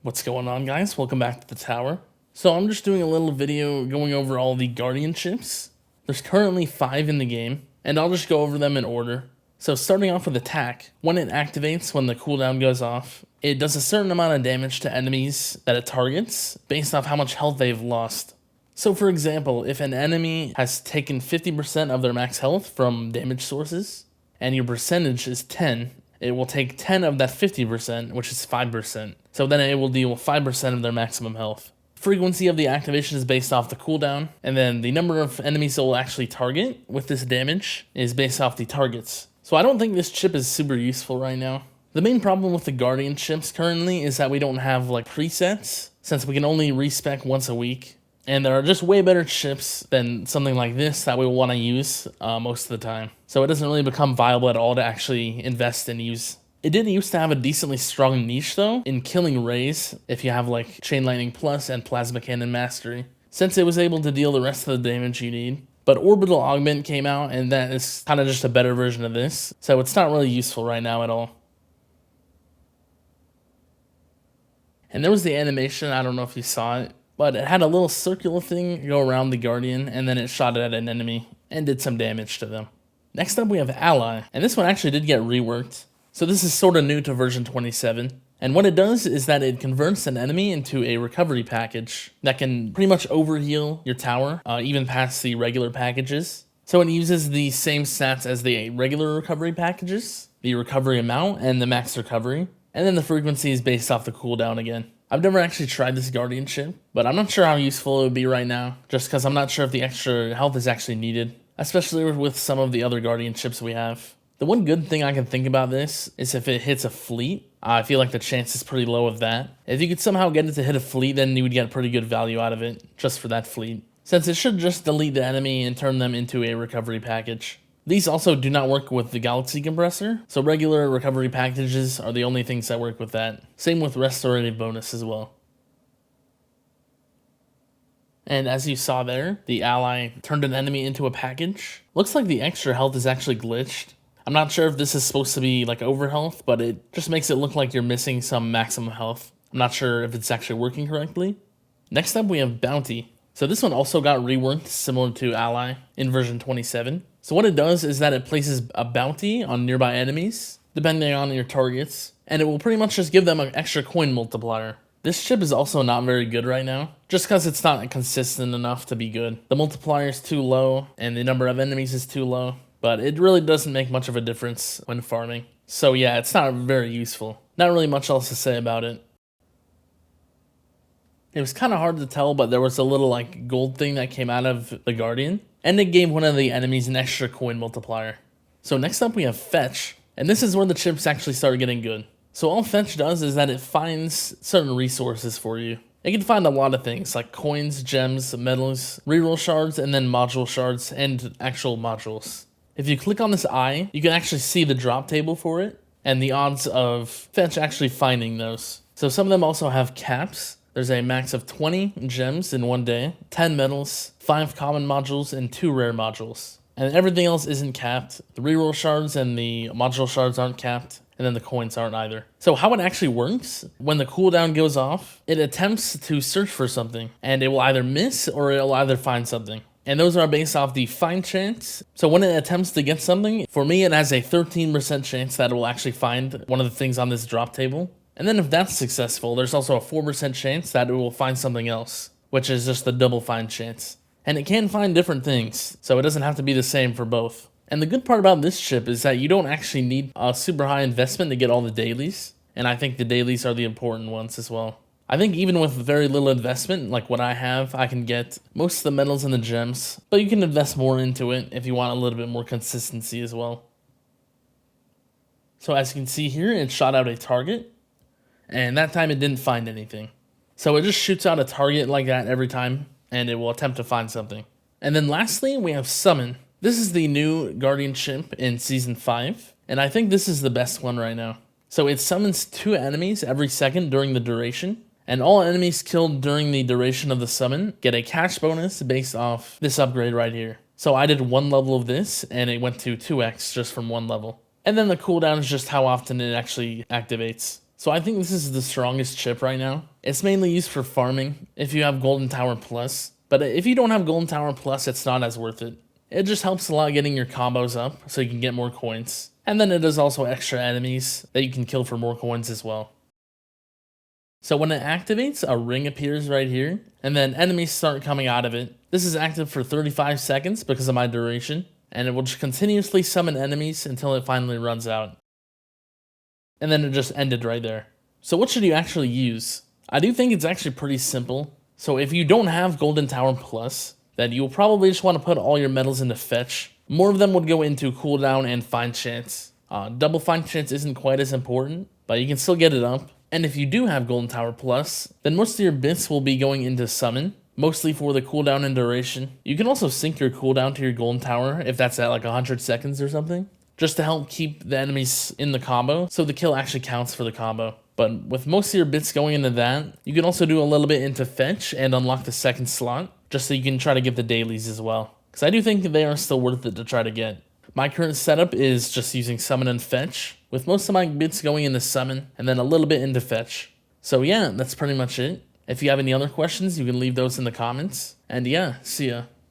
What's going on, guys? Welcome back to the tower. So I'm just doing a little video going over all the Guardian ships. There's currently 5 in the game, and I'll just go over them in order. So starting off with attack, when it activates, when the cooldown goes off, it does a certain amount of damage to enemies that it targets based off how much health they've lost. So for example, if an enemy has taken 50% of their max health from damage sources, and your percentage is 10, it will take 10 of that 50%, which is 5%. So then it will deal 5% of their maximum health. Frequency of the activation is based off the cooldown, and then the number of enemies it will actually target with this damage is based off the targets. So I don't think this chip is super useful right now. The main problem with the Guardian chips currently is that we don't have like presets, since we can only respec once a week. And there are just way better chips than something like this that we want to use most of the time. So it doesn't really become viable at all to actually invest and use. It did used to have a decently strong niche though in killing rays if you have like Chain Lightning Plus and Plasma Cannon Mastery, since it was able to deal the rest of the damage you need. But Orbital Augment came out, and that is kind of just a better version of this, so it's not really useful right now at all. And there was the animation, I don't know if you saw it, but it had a little circular thing go around the Guardian, and then it shot it at an enemy and did some damage to them. Next up we have Ally, and this one actually did get reworked. So this is sort of new to version 27. And what it does is that it converts an enemy into a recovery package that can pretty much overheal your tower, even past the regular packages. So it uses the same stats as the regular recovery packages, the recovery amount and the max recovery. And then the frequency is based off the cooldown again. I've never actually tried this Guardian chip, but I'm not sure how useful it would be right now, just because I'm not sure if the extra health is actually needed, especially with some of the other Guardian chips we have. The one good thing I can think about this is if it hits a fleet. I feel like the chance is pretty low of that. If you could somehow get it to hit a fleet, then you would get pretty good value out of it, just for that fleet, since it should just delete the enemy and turn them into a recovery package. These also do not work with the Galaxy Compressor, so regular recovery packages are the only things that work with that. Same with Restorative Bonus as well. And as you saw there, the ally turned an enemy into a package. Looks like the extra health is actually glitched. I'm not sure if this is supposed to be like overhealth, but it just makes it look like you're missing some maximum health. I'm not sure if it's actually working correctly. Next up we have Bounty. So this one also got reworked similar to Ally in version 27. So what it does is that it places a bounty on nearby enemies, depending on your targets, and it will pretty much just give them an extra coin multiplier. This chip is also not very good right now, just because it's not consistent enough to be good. The multiplier is too low, and the number of enemies is too low, but it really doesn't make much of a difference when farming. So yeah, it's not very useful. Not really much else to say about it. It was kind of hard to tell, but there was a little like gold thing that came out of the Guardian, and it gave one of the enemies an extra coin multiplier. So next up we have Fetch, and this is where the chips actually start getting good. So all Fetch does is that it finds certain resources for you. It can find a lot of things like coins, gems, metals, reroll shards, and then module shards and actual modules. If you click on this eye, you can actually see the drop table for it and the odds of Fetch actually finding those. So some of them also have caps. There's a max of 20 gems in one day, 10 metals, 5 common modules, and 2 rare modules. And everything else isn't capped. The reroll shards and the module shards aren't capped, and then the coins aren't either. So how it actually works, when the cooldown goes off, it attempts to search for something, and it will either miss or it will either find something. And those are based off the find chance. So when it attempts to get something, for me it has a 13% chance that it will actually find one of the things on this drop table. And then if that's successful, there's also a 4% chance that it will find something else, which is just the double find chance. And it can find different things, so it doesn't have to be the same for both. And the good part about this chip is that you don't actually need a super high investment to get all the dailies, and I think the dailies are the important ones as well. I think even with very little investment, like what I have, I can get most of the metals and the gems, but you can invest more into it if you want a little bit more consistency as well. So as you can see here, it shot out a target, and that time it didn't find anything. So it just shoots out a target like that every time, and it will attempt to find something. And then lastly, we have Summon. This is the new Guardian chip in Season 5, and I think this is the best one right now. So it summons 2 enemies every second during the duration, and all enemies killed during the duration of the summon get a cash bonus based off this upgrade right here. So I did 1 level of this, and it went to 2x just from 1 level. And then the cooldown is just how often it actually activates. So I think this is the strongest chip right now. It's mainly used for farming if you have Golden Tower Plus, but if you don't have Golden Tower Plus, it's not as worth it. It just helps a lot getting your combos up so you can get more coins. And then it is also extra enemies that you can kill for more coins as well. So when it activates, a ring appears right here, and then enemies start coming out of it. This is active for 35 seconds because of my duration, and it will just continuously summon enemies until it finally runs out. And then it just ended right there. So what should you actually use? I do think it's actually pretty simple. So if you don't have Golden Tower Plus, then you'll probably just want to put all your medals into Fetch. More of them would go into Cooldown and Find Chance. Double Find Chance isn't quite as important, but you can still get it up. And if you do have Golden Tower Plus, then most of your bits will be going into Summon, mostly for the cooldown and duration. You can also sync your cooldown to your Golden Tower if that's at like 100 seconds or something, just to help keep the enemies in the combo so the kill actually counts for the combo. But with most of your bits going into that, you can also do a little bit into Fetch and unlock the second slot, just so you can try to get the dailies as well. Because I do think they are still worth it to try to get. My current setup is just using Summon and Fetch, with most of my bits going into Summon, and then a little bit into Fetch. So yeah, that's pretty much it. If you have any other questions, you can leave those in the comments. And yeah, see ya.